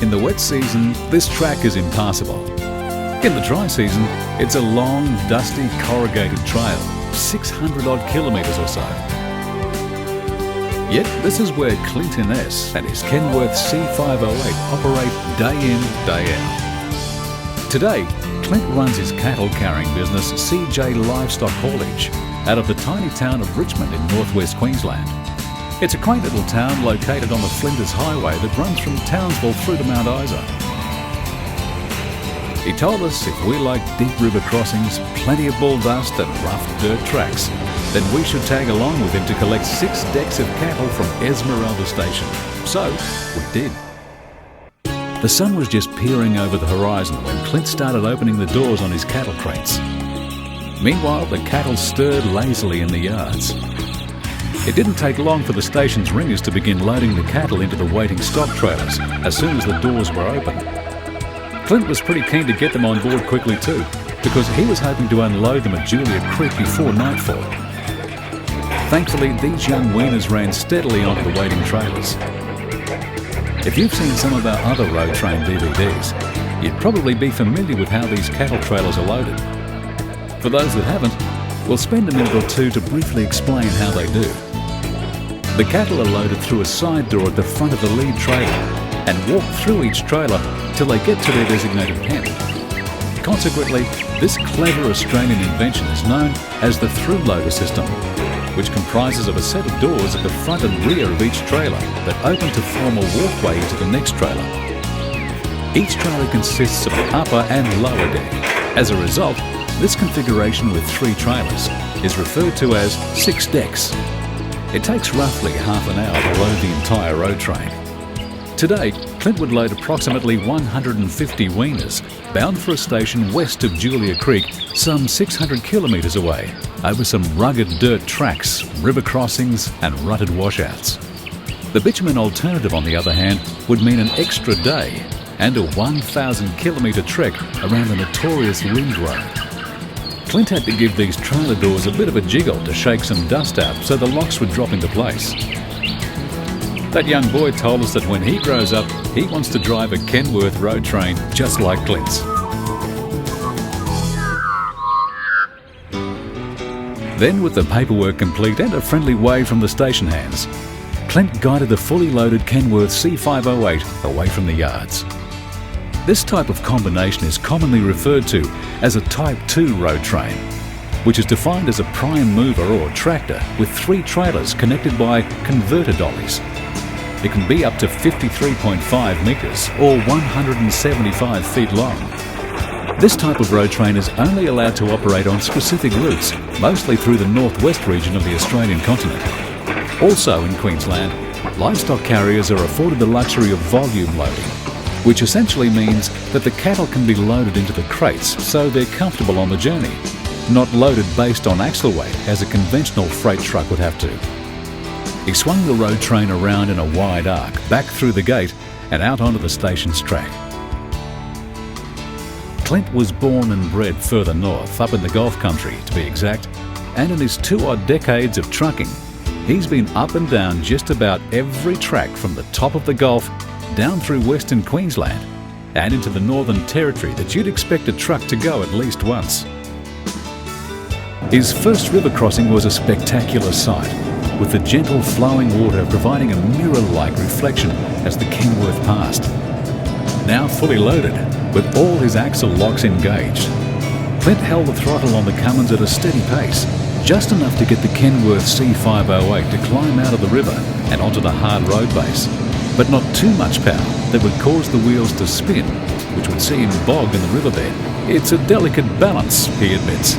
In the wet season, this track is impassable. In the dry season, it's a long, dusty, corrugated trail, 600 odd kilometres or so. Yet this is where Clint Innes and his Kenworth C508 operate day in, day out. Today, Clint runs his cattle carrying business CJ Livestock Haulage out of the tiny town of Richmond in northwest Queensland. It's a quaint little town located on the Flinders Highway that runs from Townsville through to Mount Isa. He told us if we like deep river crossings, plenty of bull dust and rough dirt tracks, then we should tag along with him to collect 6 decks of cattle from Esmeralda Station. So, we did. The sun was just peering over the horizon when Clint started opening the doors on his cattle crates. Meanwhile, the cattle stirred lazily in the yards. It didn't take long for the station's ringers to begin loading the cattle into the waiting stock trailers as soon as the doors were open. Clint was pretty keen to get them on board quickly too, because he was hoping to unload them at Julia Creek before nightfall. Thankfully, these young weaners ran steadily onto the waiting trailers. If you've seen some of our other Road Train DVDs, you'd probably be familiar with how these cattle trailers are loaded. For those that haven't, we'll spend a minute or two to briefly explain how they do. The cattle are loaded through a side door at the front of the lead trailer and walk through each trailer till they get to their designated pen. Consequently, this clever Australian invention is known as the through loader system, which comprises of a set of doors at the front and rear of each trailer that open to form a walkway into the next trailer. Each trailer consists of an upper and lower deck. As a result, this configuration with 3 trailers is referred to as 6 decks. It takes roughly half an hour to load the entire road train. Today, Clint would load approximately 150 weaners bound for a station west of Julia Creek, some 600 kilometres away, over some rugged dirt tracks, river crossings and rutted washouts. The bitumen alternative, on the other hand, would mean an extra day and a 1,000 kilometre trek around the notorious Ring Road. Clint had to give these trailer doors a bit of a jiggle to shake some dust out so the locks would drop into place. That young boy told us that when he grows up, he wants to drive a Kenworth road train just like Clint's. Then, with the paperwork complete and a friendly wave from the station hands, Clint guided the fully loaded Kenworth C508 away from the yards. This type of combination is commonly referred to as a Type 2 road train, which is defined as a prime mover or tractor with 3 trailers connected by converter dollies. It can be up to 53.5 metres or 175 feet long. This type of road train is only allowed to operate on specific routes, mostly through the northwest region of the Australian continent. Also in Queensland, livestock carriers are afforded the luxury of volume loading, which essentially means that the cattle can be loaded into the crates so they're comfortable on the journey, not loaded based on axle weight as a conventional freight truck would have to. He swung the road train around in a wide arc, back through the gate and out onto the station's track. Clint was born and bred further north, up in the Gulf country to be exact, and in his 2 odd decades of trucking, he's been up and down just about every track from the top of the Gulf down through Western Queensland and into the Northern Territory that you'd expect a truck to go at least once. His first river crossing was a spectacular sight, with the gentle flowing water providing a mirror-like reflection as the Kenworth passed. Now fully loaded, with all his axle locks engaged, Clint held the throttle on the Cummins at a steady pace, just enough to get the Kenworth C508 to climb out of the river and onto the hard road base, but not too much power that would cause the wheels to spin, which would see him bog in the riverbed. It's a delicate balance, he admits.